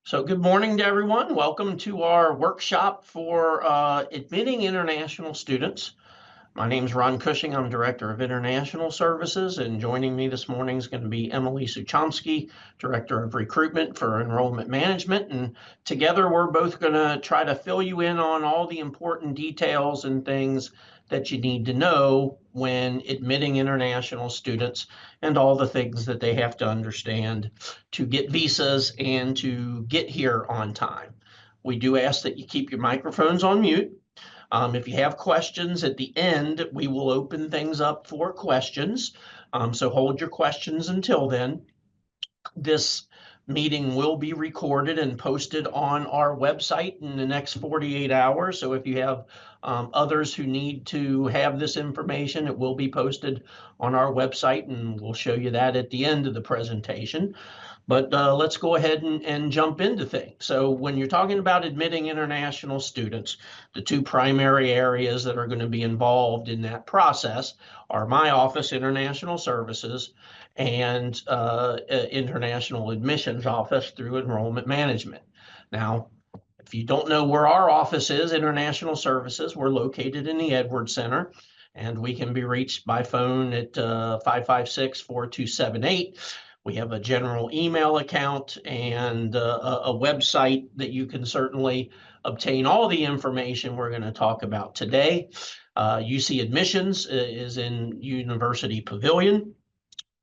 So good morning to everyone. Welcome to our workshop for admitting international students. My name is Ron Cushing. I'm Director of International Services, and joining me this morning is going to be Emilee Suchomski, Director of Recruitment for Enrollment Management. And together we're both going to try to fill you in on all the important details and things that you need to know when admitting international students and all the things that they have to understand to get visas and to get here on time. We do ask that you keep your microphones on mute. If you have questions at the end, we will open things up for questions. So hold your questions until then. This meeting will be recorded and posted on our website in the next 48 hours. So if you have others who need to have this information, it will be posted on our website, and we'll show you that at the end of the presentation. But let's go ahead and jump into things. So when you're talking about admitting international students, the two primary areas that are going to be involved in that process are my office, International Services, and International Admissions Office through Enrollment Management. Now, if you don't know where our office is, International Services, we're located in the Edwards Center, and we can be reached by phone at 556-4278. We have a general email account and a website that you can certainly obtain all the information we're going to talk about today. UC Admissions is in University Pavilion.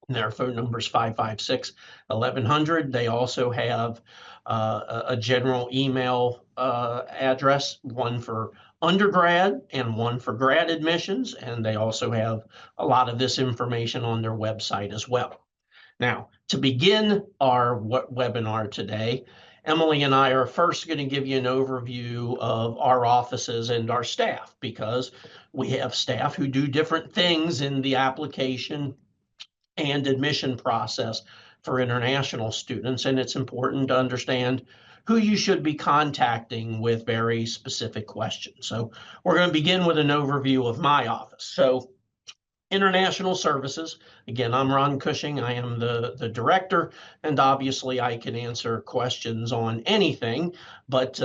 Their phone number is 556-1100. They also have a general email address, one for undergrad and one for grad admissions, and they also have a lot of this information on their website as well. Now, to begin our webinar today, Emilee and I are first going to give you an overview of our offices and our staff, because we have staff who do different things in the application and admission process for international students, and it's important to understand who you should be contacting with very specific questions. So we're going to begin with an overview of my office. So International Services. Again, I'm Ron Cushing. I am the director, and obviously I can answer questions on anything, but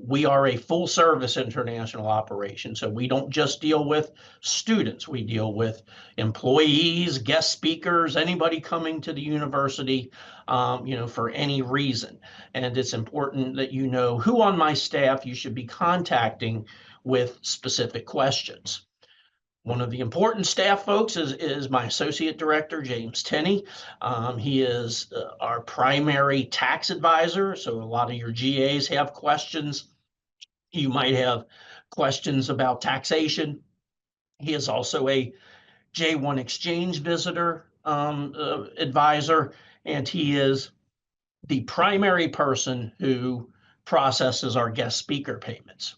we are a full service international operation. So we don't just deal with students. We deal with employees, guest speakers, anybody coming to the university, for any reason. And it's important that you know who on my staff you should be contacting with specific questions. One of the important staff folks is my associate director, James Tenney. He is our primary tax advisor. So a lot of your GAs have questions. You might have questions about taxation. He is also a J1 exchange visitor advisor, and he is the primary person who processes our guest speaker payments.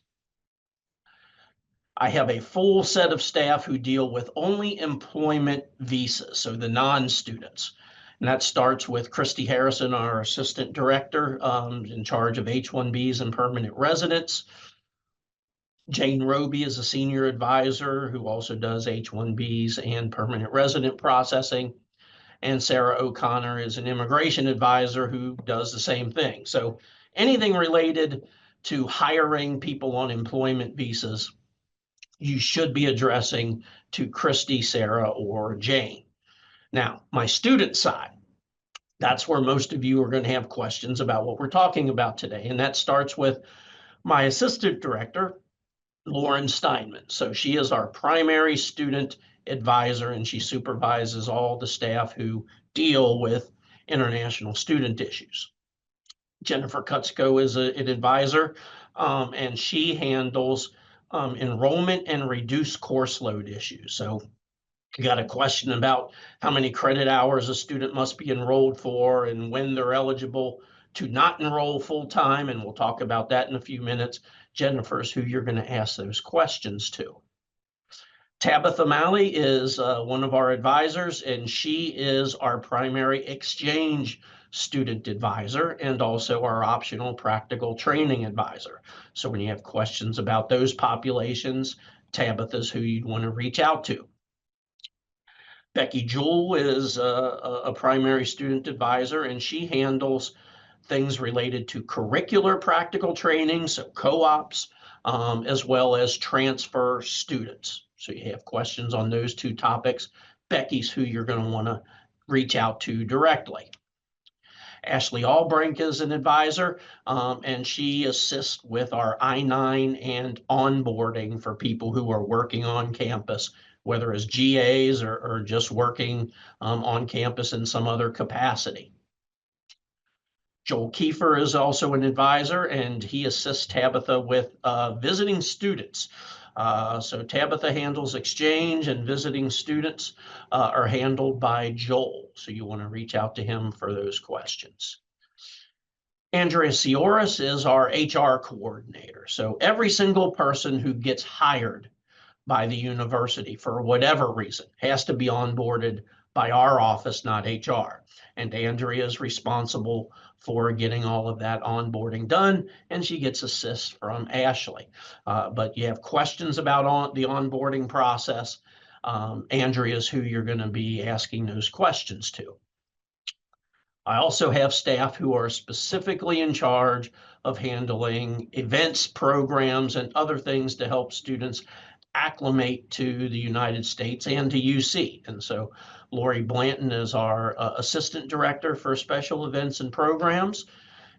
I have a full set of staff who deal with only employment visas, so the non-students. And that starts with Christy Harrison, our assistant director, in charge of H-1Bs and permanent residents. Jane Roby is a senior advisor who also does H-1Bs and permanent resident processing. And Sarah O'Connor is an immigration advisor who does the same thing. So anything related to hiring people on employment visas, you should be addressing to Christy, Sarah, or Jane. Now, my student side, that's where most of you are going to have questions about what we're talking about today. And that starts with my assistant director, Lauren Steinman. So she is our primary student advisor, and she supervises all the staff who deal with international student issues. Jennifer Kutzko is an advisor, and she handles enrollment and reduced course load issues. So you got a question about how many credit hours a student must be enrolled for and when they're eligible to not enroll full time, and we'll talk about that in a few minutes. Jennifer's who you're going to ask those questions to. Tabitha Malley is one of our advisors, and she is our primary exchange student advisor and also our optional practical training advisor. So when you have questions about those populations, Tabitha's who you'd want to reach out to. Becky Jewell is a primary student advisor, and she handles things related to curricular practical training, so co-ops, as well as transfer students. So you have questions on those two topics. Becky's who you're going to want to reach out to directly. Ashley Albrink is an advisor, and she assists with our I-9 and onboarding for people who are working on campus, whether as GAs or just working on campus in some other capacity. Joel Kiefer is also an advisor, and he assists Tabitha with visiting students. So Tabitha handles exchange, and visiting students are handled by Joel. So you want to reach out to him for those questions. Andrea Sioris is our HR coordinator. So every single person who gets hired by the university for whatever reason has to be onboarded by our office, not HR. And Andrea is responsible for getting all of that onboarding done, and she gets assist from Ashley. But you have questions about the onboarding process, Andrea is who you're going to be asking those questions to. I also have staff who are specifically in charge of handling events, programs, and other things to help students acclimate to the United States and to UC. And so Lori Blanton is our assistant director for special events and programs.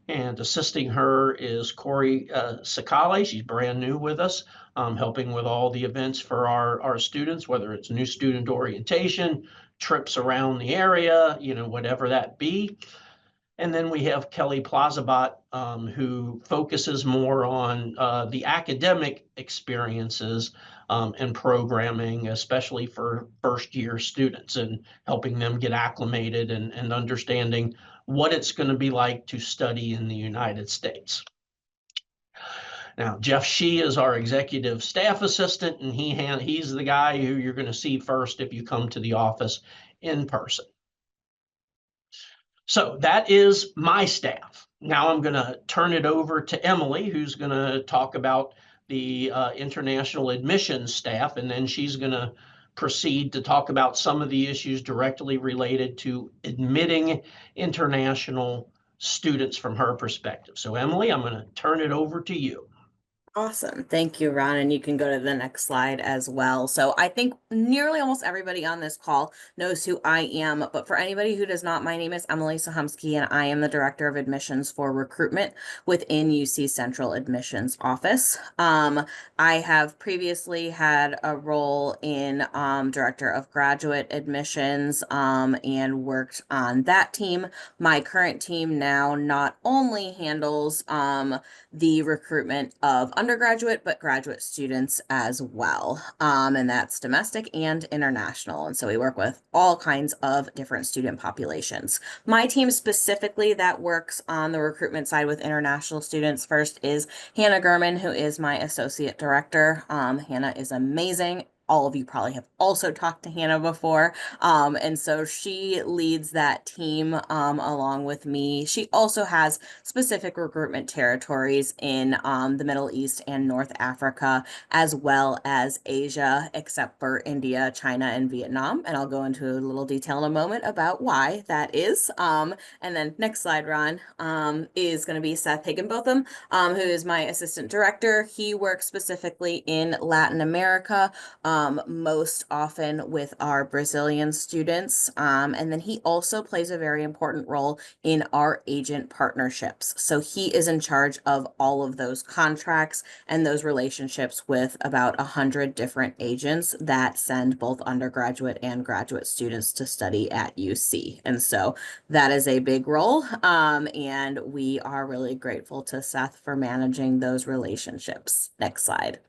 And assisting her is Corey Sakale. She's brand new with us, helping with all the events for our students, whether it's new student orientation, trips around the area, whatever that be. And then we have Kelly Plazabot, who focuses more on the academic experiences and programming, especially for first-year students, and helping them get acclimated and understanding what it's going to be like to study in the United States. Now, Jeff Shee is our executive staff assistant, and he's the guy who you're going to see first if you come to the office in person. So that is my staff. Now I'm going to turn it over to Emilee, who's going to talk about the international admissions staff, and then she's going to proceed to talk about some of the issues directly related to admitting international students from her perspective. So Emilee, I'm going to turn it over to you. Awesome. Thank you, Ron. And you can go to the next slide as well. So I think nearly almost everybody on this call knows who I am, but for anybody who does not, my name is Emilee Suchomski, and I am the Director of Admissions for Recruitment within UC Central Admissions Office. I have previously had a role in Director of Graduate Admissions and worked on that team. My current team now not only handles the recruitment of undergraduate, but graduate students as well. And that's domestic and international. And so we work with all kinds of different student populations. My team specifically that works on the recruitment side with international students first is Hannah Gurman, who is my associate director. Hannah is amazing. All of you probably have also talked to Hannah before. And so she leads that team along with me. She also has specific recruitment territories in the Middle East and North Africa, as well as Asia, except for India, China, and Vietnam. And I'll go into a little detail in a moment about why that is. And then next slide, Ron, is going to be Seth Higginbotham, who is my assistant director. He works specifically in Latin America, most often with our Brazilian students. And then he also plays a very important role in our agent partnerships. So he is in charge of all of those contracts and those relationships with about 100 different agents that send both undergraduate and graduate students to study at UC. And so that is a big role. And we are really grateful to Seth for managing those relationships. Next slide.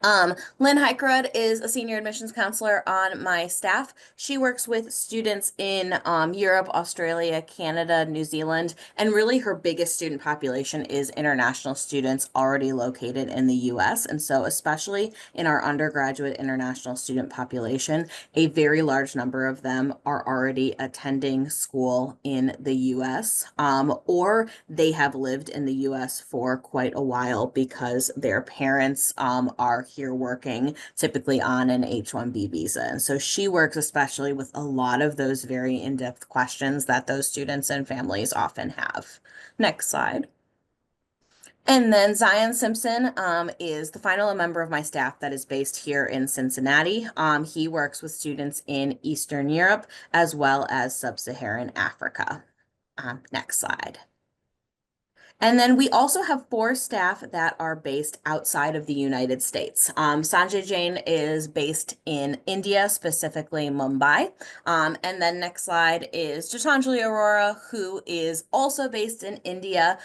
Lynn Heikrud is a senior admissions counselor on my staff. She works with students in Europe, Australia, Canada, New Zealand, and really her biggest student population is international students already located in the US. And so especially in our undergraduate international student population, a very large number of them are already attending school in the US, or they have lived in the US for quite a while because their parents are here working typically on an H-1B visa. And so she works especially with a lot of those very in-depth questions that those students and families often have. Next slide. And then Zion Simpson is the final member of my staff that is based here in Cincinnati. He works with students in Eastern Europe as well as Sub-Saharan Africa. Next slide. And then we also have 4 staff that are based outside of the United States. Sanjay Jain is based in India, specifically Mumbai. And then next slide is Gitanjali Arora, who is also based in India.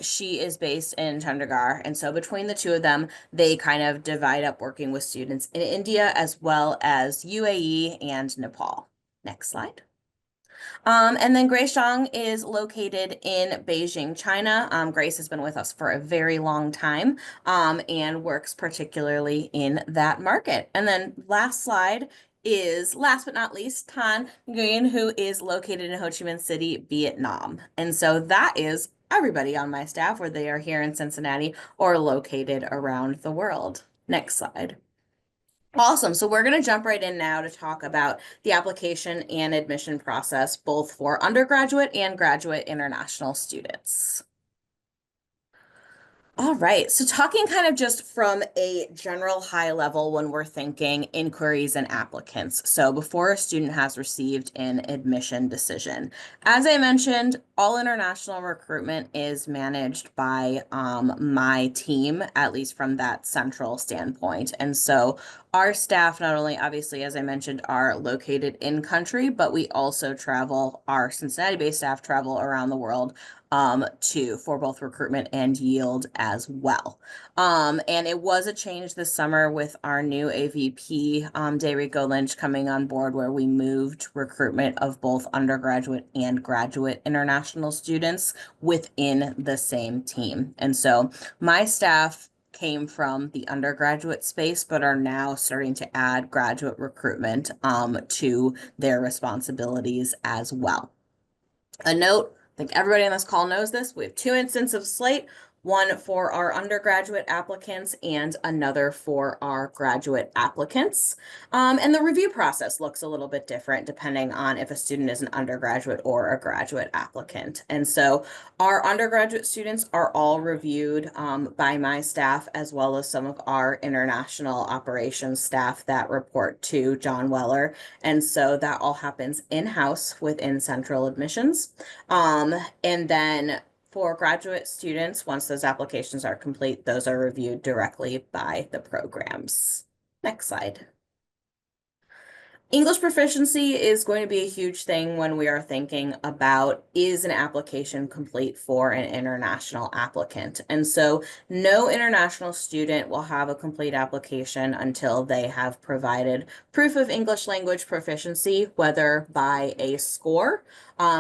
She is based in Chandigarh. And so between the two of them, they kind of divide up working with students in India as well as UAE and Nepal. Next slide. And then Grace Zhang is located in Beijing, China. Grace has been with us for a very long time and works particularly in that market. And then last slide is, last but not least, Tan Nguyen, who is located in Ho Chi Minh City, Vietnam. And so that is everybody on my staff, whether they are here in Cincinnati or located around the world. Next slide. Awesome. So we're going to jump right in now to talk about the application and admission process, both for undergraduate and graduate international students. All right, so talking kind of just from a general high level when we're thinking inquiries and applicants. So before a student has received an admission decision, as I mentioned, all international recruitment is managed by my team, at least from that central standpoint. And so our staff, not only obviously, as I mentioned, are located in country, but we also travel, our Cincinnati-based staff travel around the world for both recruitment and yield as well. And it was a change this summer with our new AVP, Dayrico Lynch, coming on board, where we moved recruitment of both undergraduate and graduate international students within the same team. And so my staff came from the undergraduate space, but are now starting to add graduate recruitment to their responsibilities as well. A note, I think everybody on this call knows this. We have 2 instances of slate, one for our undergraduate applicants and another for our graduate applicants. And the review process looks a little bit different depending on if a student is an undergraduate or a graduate applicant. And so our undergraduate students are all reviewed by my staff, as well as some of our international operations staff that report to John Weller. And so that all happens in-house within central admissions. And then for graduate students, once those applications are complete, those are reviewed directly by the programs. Next slide. English proficiency is going to be a huge thing when we are thinking about, is an application complete for an international applicant? And so no international student will have a complete application until they have provided proof of English language proficiency, whether by a score,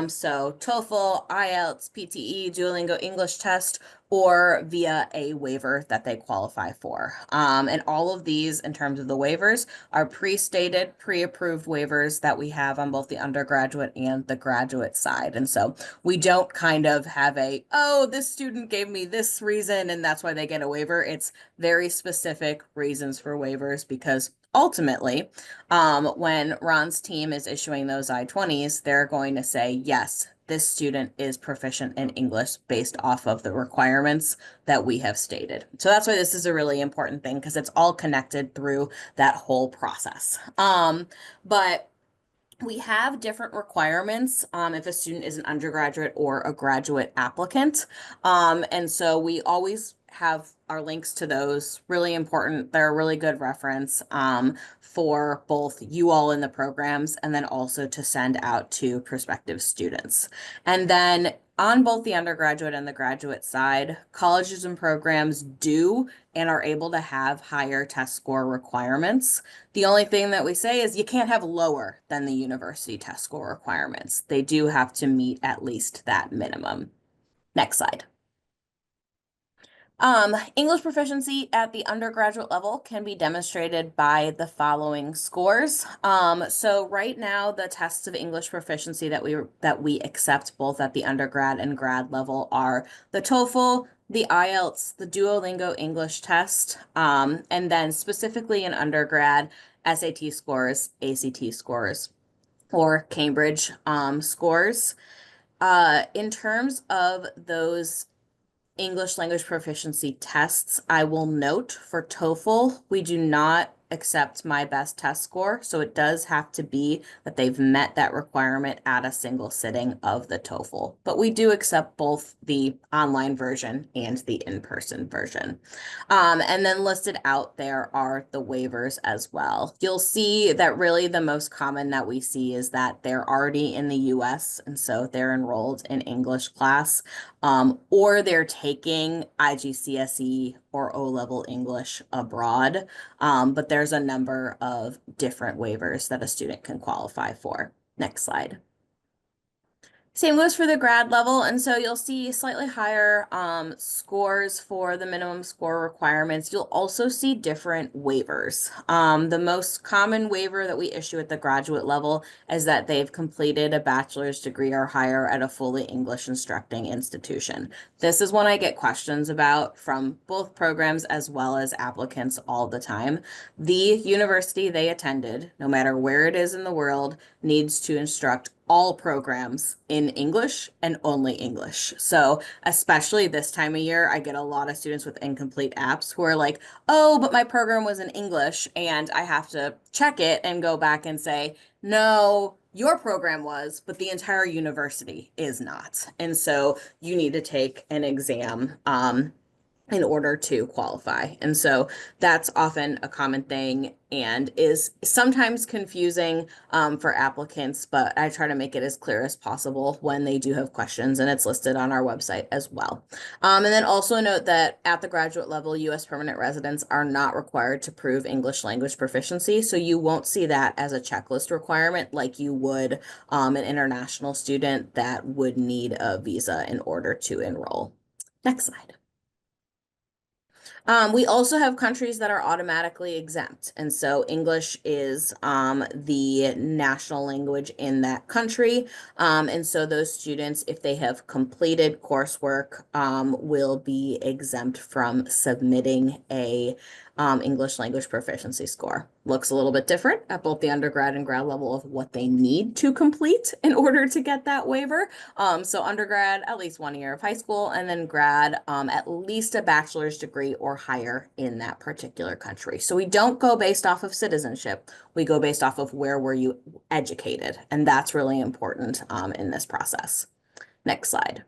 so TOEFL, IELTS, PTE, Duolingo English test, or via a waiver that they qualify for. And all of these, in terms of the waivers, are pre-stated, pre-approved waivers that we have on both the undergraduate and the graduate side. And so we don't kind of have a, oh, this student gave me this reason and that's why they get a waiver. It's very specific reasons for waivers, because ultimately, when Ron's team is issuing those I-20s, they're going to say, yes, this student is proficient in English based off of the requirements that we have stated. So that's why this is a really important thing, because it's all connected through that whole process. But we have different requirements if a student is an undergraduate or a graduate applicant. And so we always have our links to those, really important. They're a really good reference for both you all in the programs and then also to send out to prospective students. And then on both the undergraduate and the graduate side, colleges and programs do and are able to have higher test score requirements. The only thing that we say is you can't have lower than the university test score requirements. They do have to meet at least that minimum. Next slide. English proficiency at the undergraduate level can be demonstrated by the following scores. So right now, the tests of English proficiency that we accept both at the undergrad and grad level are the TOEFL, the IELTS, the Duolingo English test, and then specifically in undergrad, SAT scores, ACT scores, or Cambridge scores. In terms of those English language proficiency tests, I will note for TOEFL, we do not accept my best test score. So it does have to be that they've met that requirement at a single sitting of the TOEFL. But we do accept both the online version and the in-person version. And then listed out there are the waivers as well. You'll see that really the most common that we see is that they're already in the US, and so they're enrolled in English class, or they're taking IGCSE or O-level English abroad. But there's a number of different waivers that a student can qualify for. Next slide. Same goes for the grad level, and so you'll see slightly higher scores for the minimum score requirements. You'll also see different waivers. The most common waiver that we issue at the graduate level is that they've completed a bachelor's degree or higher at a fully English instructing institution. This is one I get questions about from both programs as well as applicants all the time. The university they attended, no matter where it is in the world, needs to instruct all programs in English and only English. So especially this time of year, I get a lot of students with incomplete apps who are like, oh, but my program was in English, and I have to check it and go back and say, no, your program was, but the entire university is not. And so you need to take an exam in order to qualify. And so that's often a common thing and is sometimes confusing for applicants, but I try to make it as clear as possible when they do have questions, and it's listed on our website as well. And then also note that at the graduate level, U.S. permanent residents are not required to prove English language proficiency, so you won't see that as a checklist requirement like you would an international student that would need a visa in order to enroll. Next slide. We also have countries that are automatically exempt. And so English is the national language in that country. And so those students, if they have completed coursework, will be exempt from submitting a English language proficiency score. Looks a little bit different at both the undergrad and grad level of what they need to complete in order to get that waiver. So undergrad, at least 1 year of high school, and then grad, at least a bachelor's degree or higher in that particular country. So we don't go based off of citizenship. We go based off of where were you educated, and that's really important in this process. Next slide.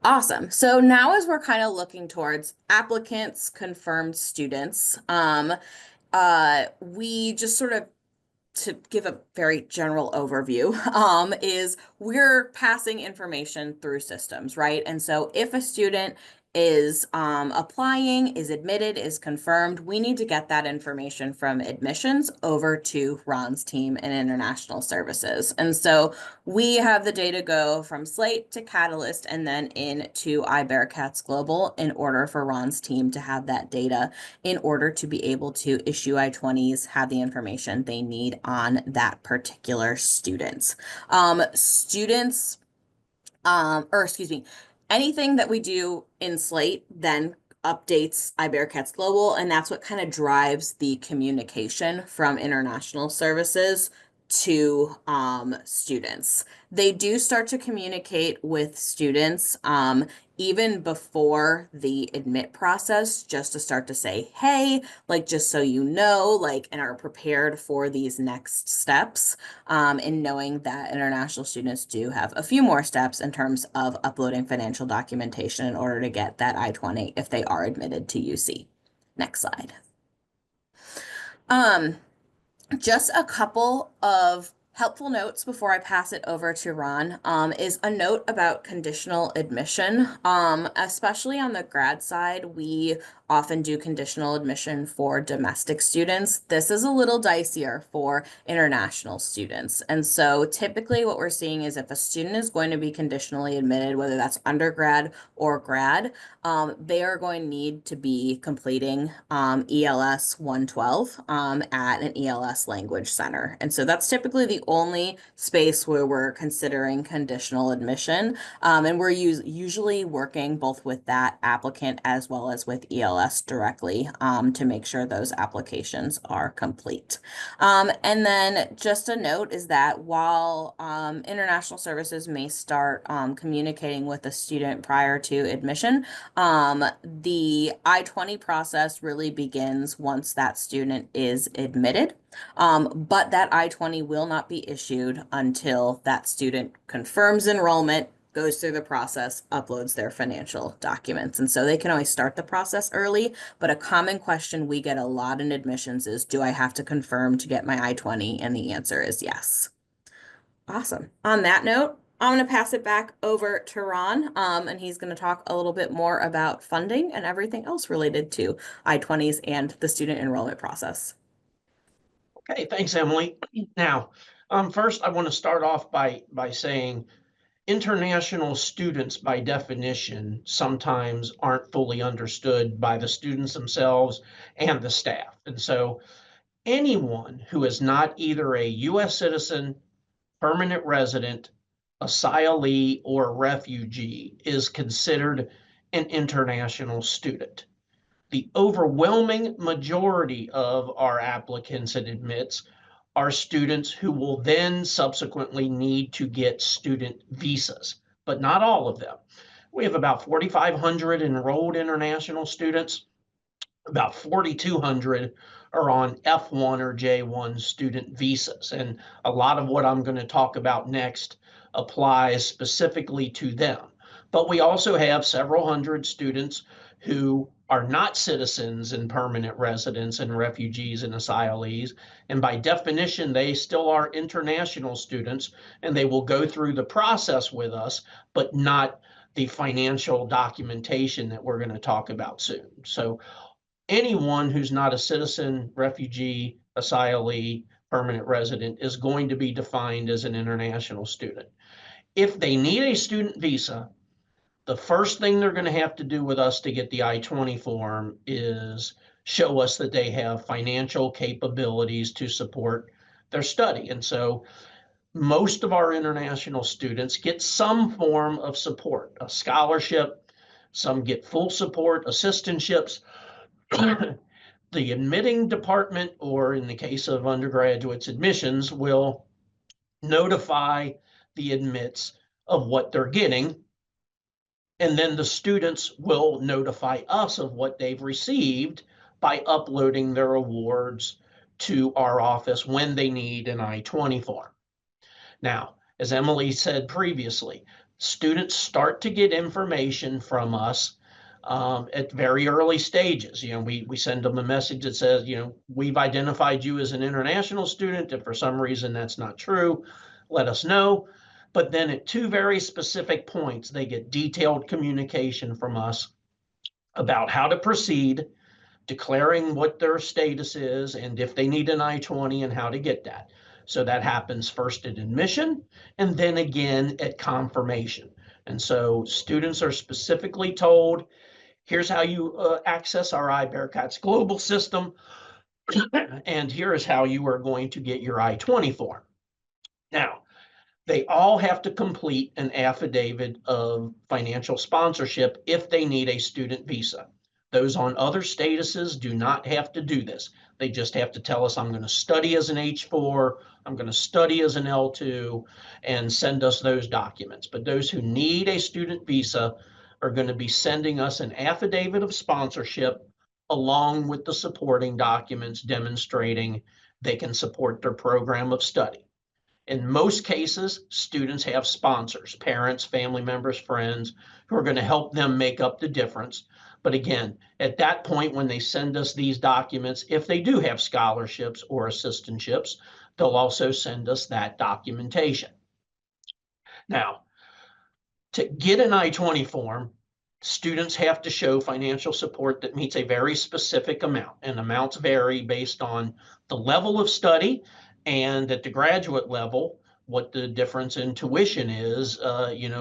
Awesome. So now as we're kind of looking towards applicants, confirmed students, we just sort of, to give a very general overview, is we're passing information through systems, right? And so if a student is applying, is admitted, is confirmed, we need to get that information from admissions over to Ron's team in international services. And so we have the data go from Slate to Catalyst and then into iBearcats Global in order for Ron's team to have that data in order to be able to issue I-20s, have the information they need on that particular student. Anything that we do in Slate then updates iBearcats Global, and that's what kind of drives the communication from international services to students. They do start to communicate with students even before the admit process, just to start to say, hey, like, just so you know, like, and are prepared for these next steps, and knowing that international students do have a few more steps in terms of uploading financial documentation in order to get that I-20 if they are admitted to UC. Next slide. Just a couple of Helpful notes before I pass it over to Ron is a note about conditional admission. Especially on the grad side, we often do conditional admission for domestic students. This is a little dicier for international students. And so typically what we're seeing is if a student is going to be conditionally admitted, whether that's undergrad or grad, they are going to need to be completing ELS 112 at an ELS language center. And so that's typically the only space where we're considering conditional admission. And we're usually working both with that applicant as well as with ELS directly to make sure those applications are complete. And then just a note is that while international services may start communicating with a student prior to admission, the I-20 process really begins once that student is admitted. But that I-20 will not be issued until that student confirms enrollment, goes through the process, uploads their financial documents. And so they can always start the process early, but a common question we get a lot in admissions is, do I have to confirm to get my I-20? And the answer is yes. Awesome. On that note, I'm going to pass it back over to Ron, and he's going to talk a little bit more about funding and everything else related to I-20s and the student enrollment process. Okay, thanks, Emilee. Now, first, I want to start off by saying international students, by definition, sometimes aren't fully understood by the students themselves and the staff. And so anyone who is not either a U.S. citizen, permanent resident, asylee, or refugee is considered an international student. The overwhelming majority of our applicants and admits are students who will then subsequently need to get student visas, but not all of them. We have about 4,500 enrolled international students. About 4,200 are on F1 or J1 student visas. And a lot of what I'm going to talk about next applies specifically to them. But we also have several hundred students who are not citizens and permanent residents and refugees and asylees. And by definition, they still are international students, and they will go through the process with us, but not the financial documentation that we're going to talk about soon. So anyone who's not a citizen, refugee, asylee, permanent resident is going to be defined as an international student. If they need a student visa, the first thing they're going to have to do with us to get the I-20 form is show us that they have financial capabilities to support their study. And so most of our international students get some form of support, a scholarship, some get full support, assistantships. The admitting department, or in the case of undergraduates admissions, will notify the admits of what they're getting. And then the students will notify us of what they've received by uploading their awards to our office when they need an I-20 form. Now, as Emilee said previously, students start to get information from us at very early stages. We send them a message that says, we've identified you as an international student. If for some reason that's not true, let us know. But then at two very specific points, they get detailed communication from us about how to proceed, declaring what their status is, and if they need an I-20 and how to get that. So that happens first at admission and then again at confirmation. And so students are specifically told, here's how you access our iBearcats global system, and here is how you are going to get your I-20 form. Now, they all have to complete an affidavit of financial sponsorship if they need a student visa. Those on other statuses do not have to do this. They just have to tell us, I'm going to study as an H4, I'm going to study as an L2, and send us those documents. But those who need a student visa are going to be sending us an affidavit of sponsorship along with the supporting documents demonstrating they can support their program of study. In most cases, students have sponsors, parents, family members, friends, who are going to help them make up the difference. But again, at that point, when they send us these documents, if they do have scholarships or assistantships, they'll also send us that documentation. Now, to get an I-20 form, students have to show financial support that meets a very specific amount, and amounts vary based on the level of study and at the graduate level, what the difference in tuition is,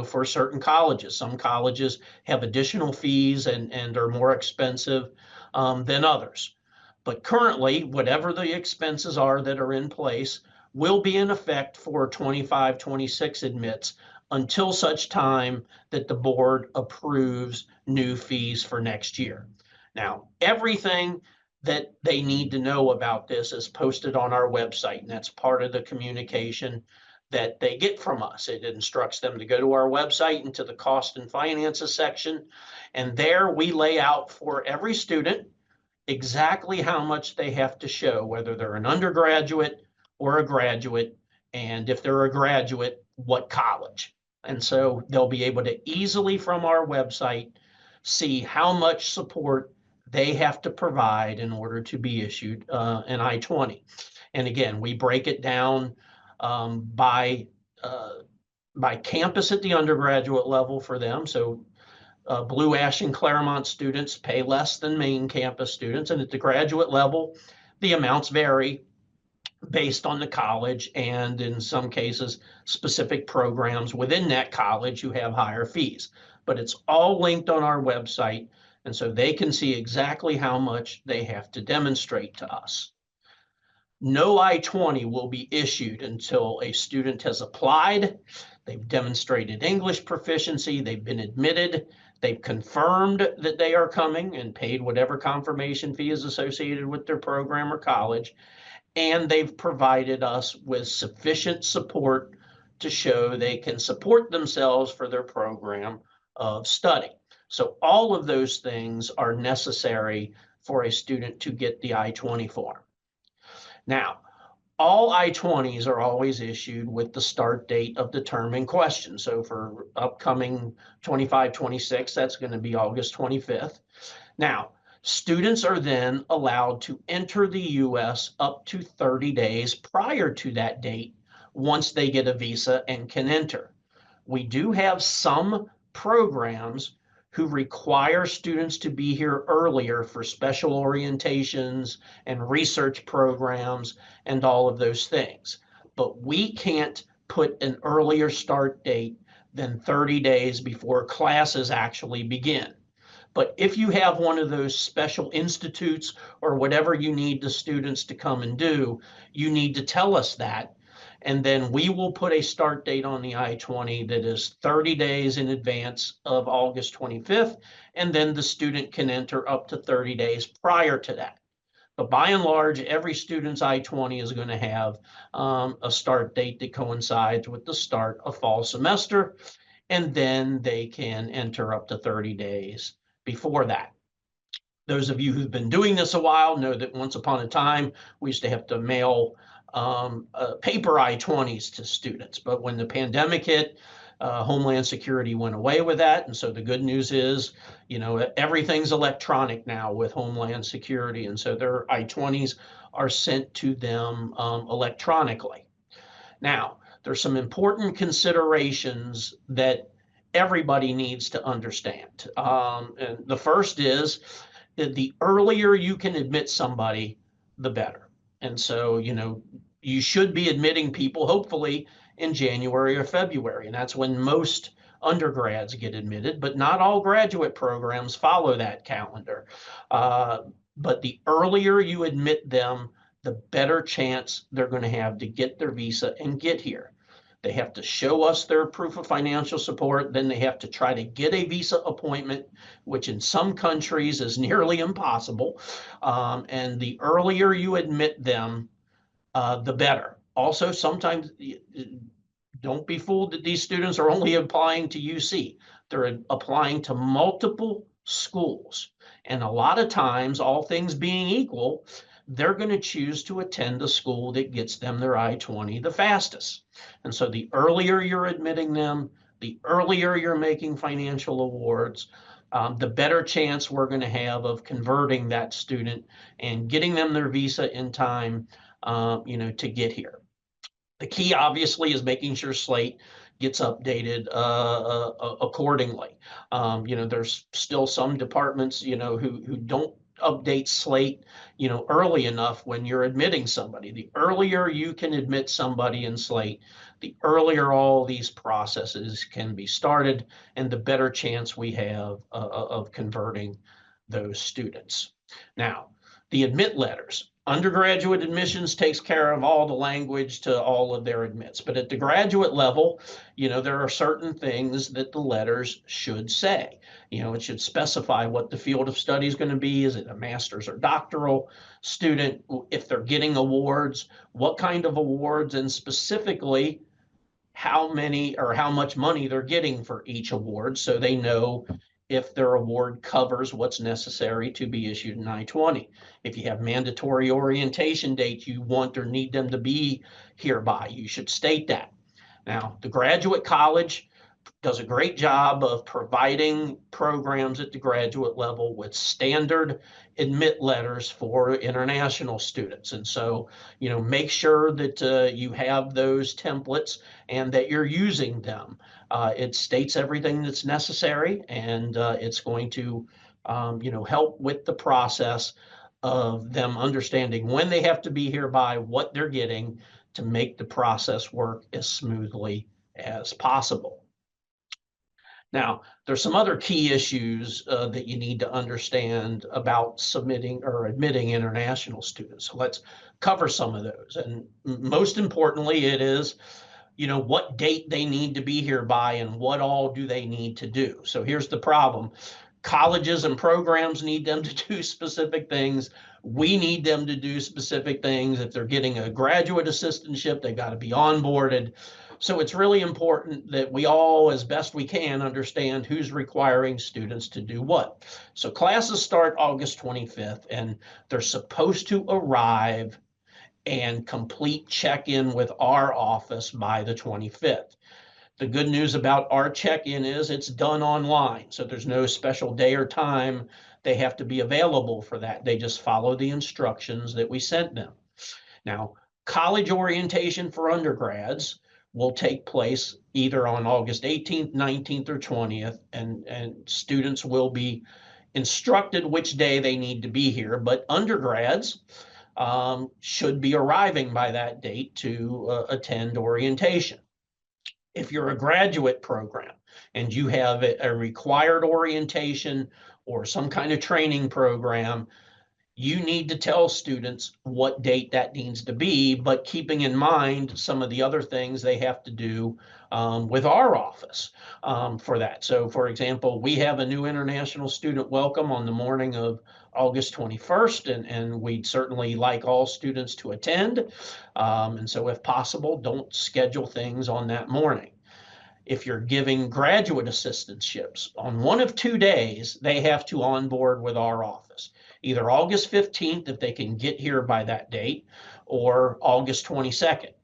for certain colleges. Some colleges have additional fees and are more expensive than others. But currently, whatever the expenses are that are in place will be in effect for 25-26 admits until such time that the board approves new fees for next year. Now, everything that they need to know about this is posted on our website, and that's part of the communication that they get from us. It instructs them to go to our website and to the cost and finances section, and there we lay out for every student exactly how much they have to show, whether they're an undergraduate or a graduate, and if they're a graduate, what college. And so they'll be able to easily from our website see how much support they have to provide in order to be issued an I-20. And again, we break it down by campus at the undergraduate level for them. So Blue Ash and Claremont students pay less than main campus students, and at the graduate level, the amounts vary based on the college, and in some cases, specific programs within that college who have higher fees. But it's all linked on our website, and so they can see exactly how much they have to demonstrate to us. No I-20 will be issued until a student has applied, they've demonstrated English proficiency, they've been admitted, they've confirmed that they are coming and paid whatever confirmation fee is associated with their program or college, and they've provided us with sufficient support to show they can support themselves for their program of study. So all of those things are necessary for a student to get the I-20 form. Now, all I-20s are always issued with the start date of the term in question. So for upcoming 25-26, that's going to be August 25th. Now, students are then allowed to enter the U.S. up to 30 days prior to that date once they get a visa and can enter. We do have some programs who require students to be here earlier for special orientations and research programs and all of those things. But we can't put an earlier start date than 30 days before classes actually begin. But if you have one of those special institutes or whatever you need the students to come and do, you need to tell us that. And then we will put a start date on the I-20 that is 30 days in advance of August 25th. And then the student can enter up to 30 days prior to that. But by and large, every student's I-20 is going to have a start date that coincides with the start of fall semester. And then they can enter up to 30 days before that. Those of you who've been doing this a while know that once upon a time, we used to have to mail paper I-20s to students. But when the pandemic hit, Homeland Security went away with that. And so the good news is, everything's electronic now with Homeland Security. And so their I-20s are sent to them electronically. Now, there's some important considerations that everybody needs to understand. And the first is that the earlier you can admit somebody, the better. And so, you should be admitting people, hopefully, in January or February. And that's when most undergrads get admitted, but not all graduate programs follow that calendar. But the earlier you admit them, the better chance they're going to have to get their visa and get here. They have to show us their proof of financial support. Then they have to try to get a visa appointment, which in some countries is nearly impossible. And the earlier you admit them, the better. Also, sometimes don't be fooled that these students are only applying to UC. They're applying to multiple schools. And a lot of times, all things being equal, they're going to choose to attend a school that gets them their I-20 the fastest. And so the earlier you're admitting them, the earlier you're making financial awards, the better chance we're going to have of converting that student and getting them their visa in time, to get here. The key, obviously, is making sure slate gets updated accordingly. There's still some departments, who don't update slate, early enough when you're admitting somebody. The earlier you can admit somebody in slate, the earlier all these processes can be started, and the better chance we have of converting those students. Now, the admit letters. Undergraduate admissions takes care of all the language to all of their admits. But at the graduate level, there are certain things that the letters should say. It should specify what the field of study is going to be. Is it a master's or doctoral student? If they're getting awards, what kind of awards, and specifically how many or how much money they're getting for each award, so they know if their award covers what's necessary to be issued an I-20. If you have mandatory orientation dates you want or need them to be hereby, you should state that. Now, the graduate college does a great job of providing programs at the graduate level with standard admit letters for international students. And so, make sure that you have those templates and that you're using them. It states everything that's necessary, and it's going to, help with the process of them understanding when they have to be here by, what they're getting, to make the process work as smoothly as possible. Now, there's some other key issues that you need to understand about submitting or admitting international students. So let's cover some of those. And most importantly, it is, what date they need to be here by and what all do they need to do. So here's the problem. Colleges and programs need them to do specific things. We need them to do specific things. If they're getting a graduate assistantship, they've got to be onboarded. So it's really important that we all, as best we can, understand who's requiring students to do what. So classes start August 25th, and they're supposed to arrive and complete check-in with our office by the 25th. The good news about our check-in is it's done online, so there's no special day or time they have to be available for that. They just follow the instructions that we sent them. Now, college orientation for undergrads will take place either on August 18th, 19th, or 20th, and students will be instructed which day they need to be here, but undergrads should be arriving by that date to attend orientation. If you're a graduate program and you have a required orientation or some kind of training program, you need to tell students what date that needs to be, but keeping in mind some of the other things they have to do with our office for that. So, for example, we have a new international student welcome on the morning of August 21st, and we'd certainly like all students to attend. And so if possible, don't schedule things on that morning. If you're giving graduate assistantships, on one of 2 days, they have to onboard with our office, either August 15th, if they can get here by that date, or August 22nd.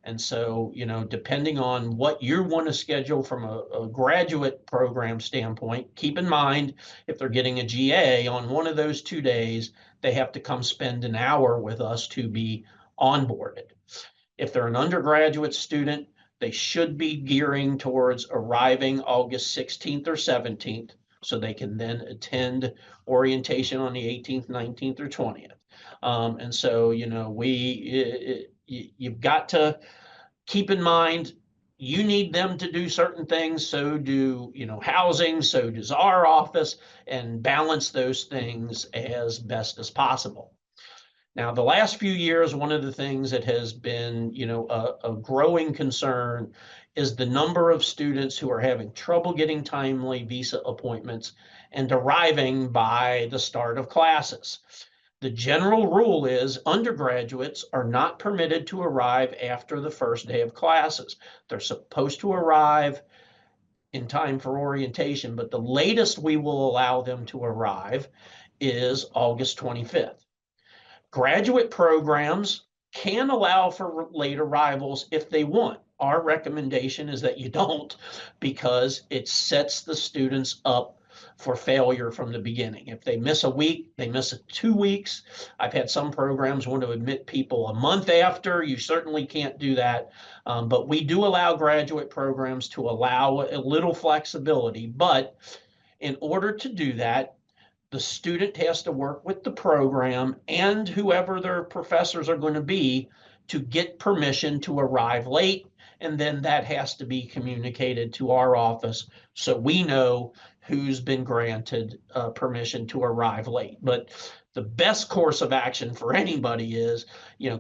And so, depending on what you want to schedule from a graduate program standpoint, keep in mind, if they're getting a GA on one of those 2 days, they have to come spend an hour with us to be onboarded. If they're an undergraduate student, they should be gearing towards arriving August 16th or 17th, so they can then attend orientation on the 18th, 19th, or 20th. And so, you've got to keep in mind, you need them to do certain things, so do, housing, so does our office, and balance those things as best as possible. Now, the last few years, one of the things that has been, a growing concern is the number of students who are having trouble getting timely visa appointments and arriving by the start of classes. The general rule is undergraduates are not permitted to arrive after the first day of classes. They're supposed to arrive in time for orientation, but the latest we will allow them to arrive is August 25th. Graduate programs can allow for late arrivals if they want. Our recommendation is that you don't, because it sets the students up for failure from the beginning. If they miss a week, they miss 2 weeks. I've had some programs want to admit people a month after. You certainly can't do that. But we do allow graduate programs to allow a little flexibility. But in order to do that, the student has to work with the program and whoever their professors are going to be to get permission to arrive late. And then that has to be communicated to our office so we know who's been granted permission to arrive late. But the best course of action for anybody is,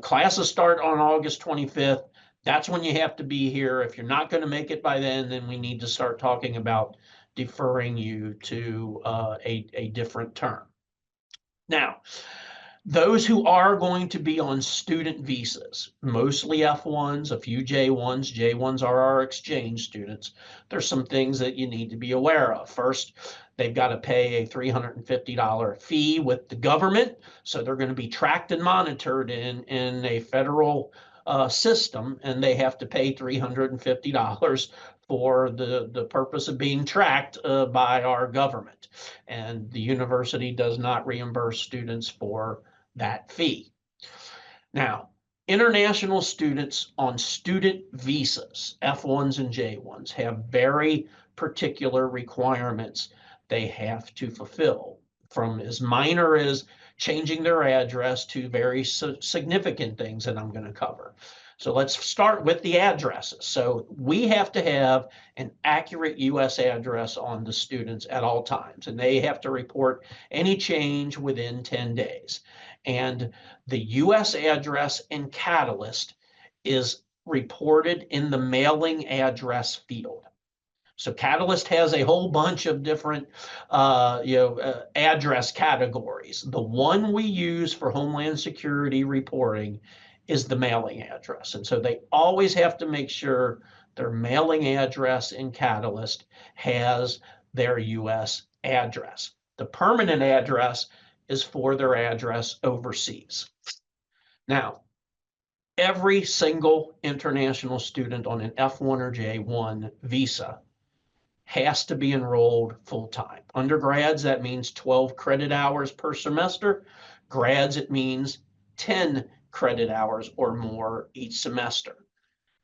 classes start on August 25th. That's when you have to be here. If you're not going to make it by then we need to start talking about deferring you to a different term. Now, those who are going to be on student visas, mostly F1s, a few J1s. J1s are our exchange students. There's some things that you need to be aware of. First, they've got to pay a $350 fee with the government. So they're going to be tracked and monitored in a federal system, and they have to pay $350 for the purpose of being tracked by our government. And the university does not reimburse students for that fee. Now, international students on student visas, F1s and J1s, have very particular requirements they have to fulfill, from as minor as changing their address to very significant things that I'm going to cover. So let's start with the addresses. So we have to have an accurate U.S. address on the students at all times, and they have to report any change within 10 days. And the U.S. address in Catalyst is reported in the mailing address field. So Catalyst has a whole bunch of different address categories. The one we use for Homeland Security reporting is the mailing address. And so they always have to make sure their mailing address in Catalyst has their U.S. address. The permanent address is for their address overseas. Now, every single international student on an F1 or J1 visa has to be enrolled full-time. Undergrads, that means 12 credit hours per semester. Grads, it means 10 credit hours or more each semester.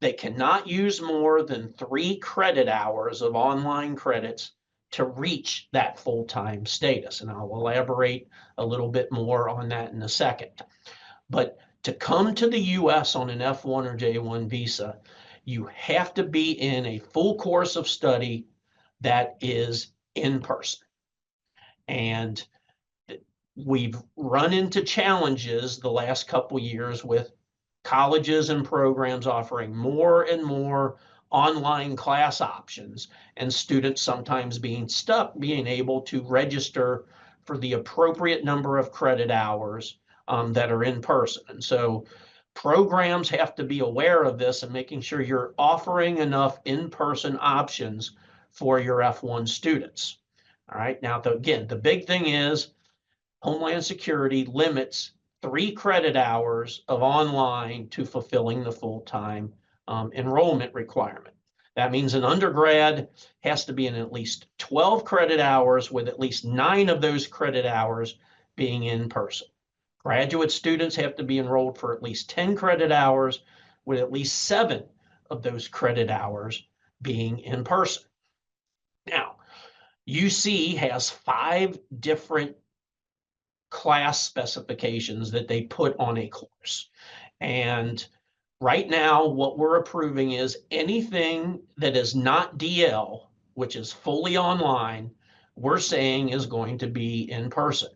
They cannot use more than 3 credit hours of online credits to reach that full-time status. And I'll elaborate a little bit more on that in a second. But to come to the U.S. on an F1 or J1 visa, you have to be in a full course of study that is in person. And we've run into challenges the last couple years with colleges and programs offering more and more online class options, and students sometimes being stuck being able to register for the appropriate number of credit hours that are in person. And so programs have to be aware of this and making sure you're offering enough in-person options for your F1 students. All right, now again, the big thing is Homeland Security limits 3 credit hours of online to fulfilling the full-time enrollment requirement. That means an undergrad has to be in at least 12 credit hours, with at least 9 of those credit hours being in person. Graduate students have to be enrolled for at least 10 credit hours, with at least 7 of those credit hours being in person. Now, UC has 5 different class specifications that they put on a course. And right now, what we're approving is anything that is not DL, which is fully online, we're saying is going to be in person.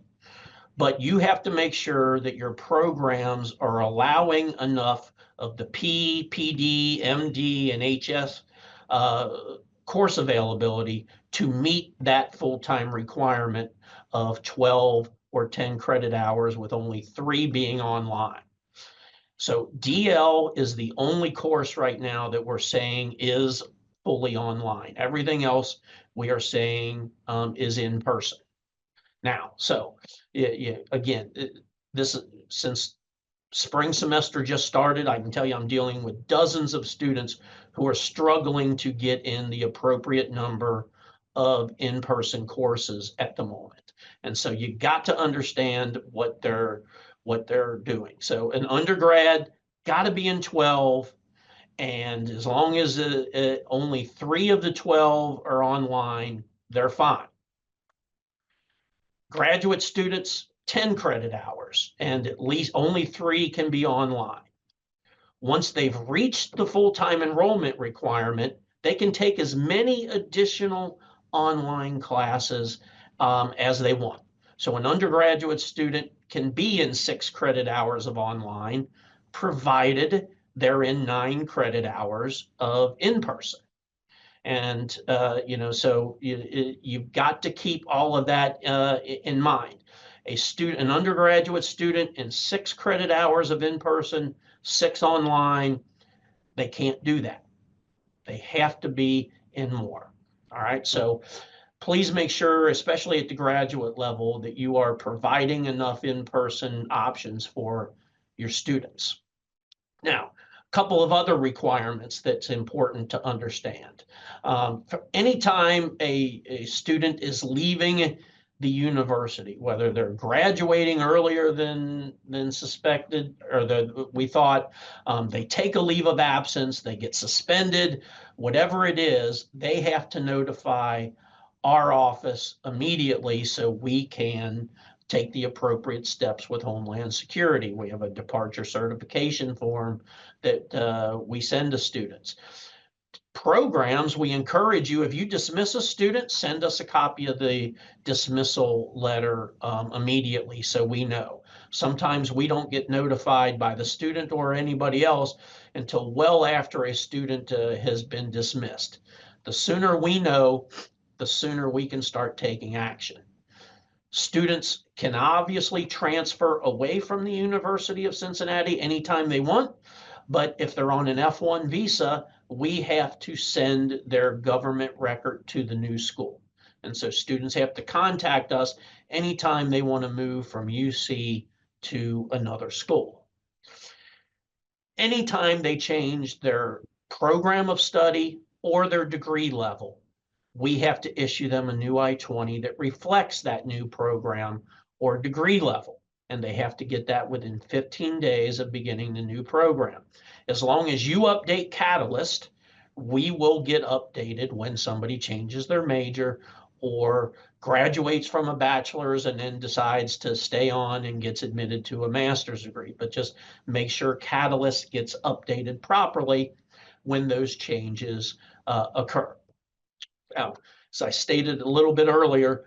But you have to make sure that your programs are allowing enough of the P, PD, MD, and HS course availability to meet that full-time requirement of 12 or 10 credit hours, with only 3 being online. So DL is the only course right now that we're saying is fully online. Everything else we are saying is in person. Now, so again, since spring semester just started, I can tell you I'm dealing with dozens of students who are struggling to get in the appropriate number of in-person courses at the moment. And so you got to understand what they're doing. So an undergrad got to be in 12, and as long as only 3 of the 12 are online, they're fine. Graduate students, 10 credit hours, and at least only 3 can be online. Once they've reached the full-time enrollment requirement, they can take as many additional online classes as they want. So an undergraduate student can be in 6 credit hours of online, provided they're in 9 credit hours of in-person. And, so you've got to keep all of that in mind. An undergraduate student in 6 credit hours of in-person, 6 online, they can't do that. They have to be in more. All right. So please make sure, especially at the graduate level, that you are providing enough in-person options for your students. Now, a couple of other requirements that's important to understand. Anytime a student is leaving the university, whether they're graduating earlier than suspected or we thought, they take a leave of absence, they get suspended, whatever it is, they have to notify our office immediately so we can take the appropriate steps with Homeland Security. We have a departure certification form that we send to students. Programs, we encourage you, if you dismiss a student, send us a copy of the dismissal letter immediately so we know. Sometimes we don't get notified by the student or anybody else until well after a student has been dismissed. The sooner we know, the sooner we can start taking action. Students can obviously transfer away from the University of Cincinnati anytime they want, but if they're on an F1 visa, we have to send their government record to the new school. And so students have to contact us anytime they want to move from UC to another school. Anytime they change their program of study or their degree level, we have to issue them a new I-20 that reflects that new program or degree level. And they have to get that within 15 days of beginning the new program. As long as you update Catalyst, we will get updated when somebody changes their major or graduates from a bachelor's and then decides to stay on and gets admitted to a master's degree. But just make sure Catalyst gets updated properly when those changes occur. Now, as I stated a little bit earlier,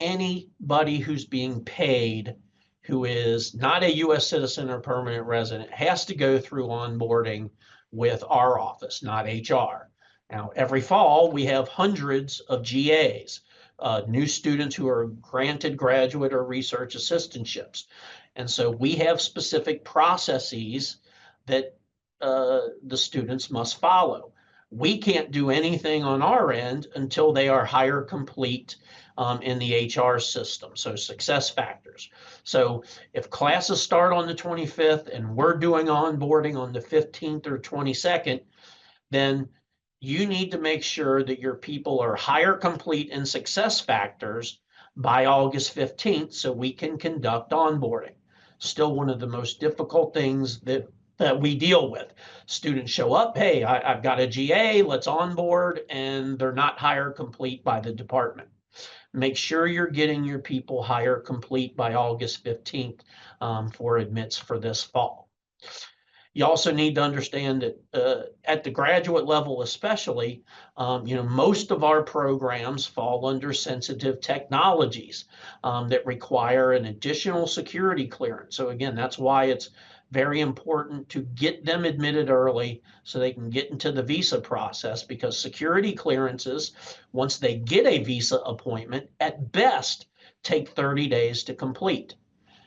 anybody who's being paid who is not a U.S. citizen or permanent resident has to go through onboarding with our office, not HR. Now, every fall, we have hundreds of GAs, new students who are granted graduate or research assistantships. And so we have specific processes that the students must follow. We can't do anything on our end until they are hire complete in the HR system, so success factors. So if classes start on the 25th and we're doing onboarding on the 15th or 22nd, then you need to make sure that your people are hire complete in success factors by August 15th so we can conduct onboarding. Still one of the most difficult things that we deal with. Students show up, hey, I've got a GA, let's onboard, and they're not hire complete by the department. Make sure you're getting your people hire complete by August 15th for admits for this fall. You also need to understand that at the graduate level especially, most of our programs fall under sensitive technologies that require an additional security clearance. So again, that's why it's very important to get them admitted early so they can get into the visa process, because security clearances, once they get a visa appointment, at best take 30 days to complete.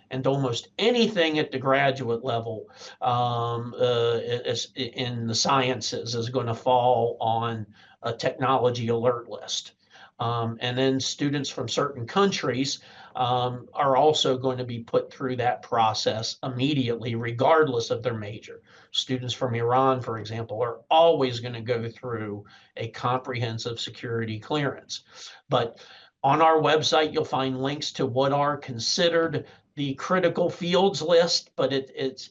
And almost anything at the graduate level in the sciences is going to fall on a technology alert list. And then students from certain countries are also going to be put through that process immediately, regardless of their major. Students from Iran, for example, are always going to go through a comprehensive security clearance. But on our website, you'll find links to what are considered the critical fields list, but it's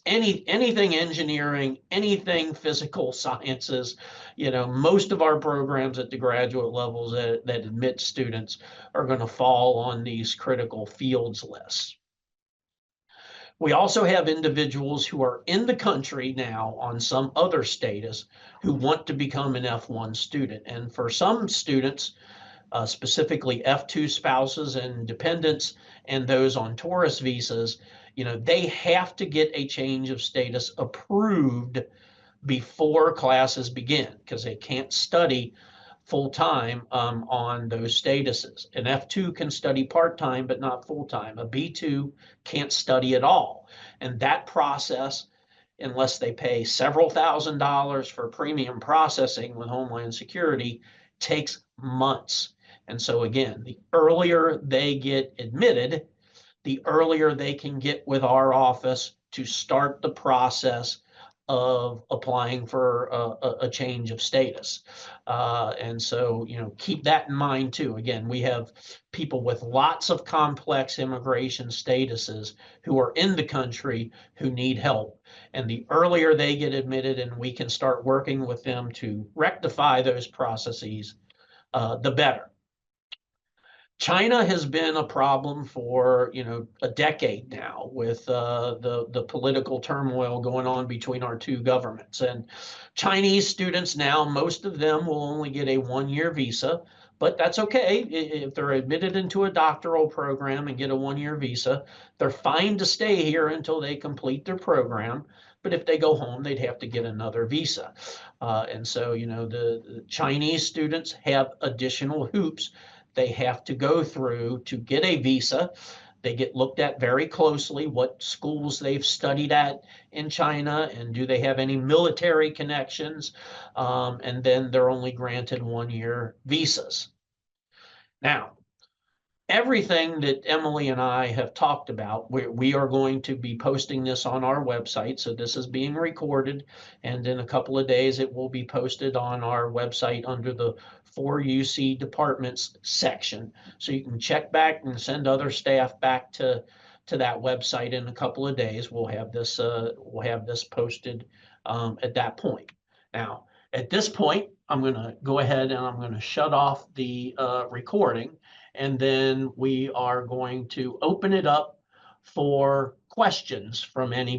anything engineering, anything physical sciences. Most of our programs at the graduate levels that admit students are going to fall on these critical fields lists. We also have individuals who are in the country now on some other status who want to become an F1 student. And for some students, specifically F2 spouses and dependents and those on tourist visas, they have to get a change of status approved before classes begin because they can't study full-time on those statuses. An F2 can study part-time, but not full-time. A B2 can't study at all. And that process, unless they pay several $1,000s for premium processing with Homeland Security, takes months. And so again, the earlier they get admitted, the earlier they can get with our office to start the process of applying for a change of status. And so, keep that in mind too. Again, we have people with lots of complex immigration statuses who are in the country who need help. And the earlier they get admitted and we can start working with them to rectify those processes, the better. China has been a problem for a decade now with the political turmoil going on between our two governments. And Chinese students now, most of them will only get a one-year visa, but that's okay. If they're admitted into a doctoral program and get a one-year visa, they're fine to stay here until they complete their program. But if they go home, they'd have to get another visa. And so, the Chinese students have additional hoops they have to go through to get a visa. They get looked at very closely, what schools they've studied at in China, and do they have any military connections? And then they're only granted one-year visas. Now, everything that Emilee and I have talked about, we are going to be posting this on our website. So this is being recorded, and in a couple of days, it will be posted on our website under the 4UC departments section. So you can check back and send other staff back to that website in a couple of days. We'll have this posted at that point. Now, at this point, I'm going to go ahead and I'm going to shut off the recording. And then we are going to open it up for questions from any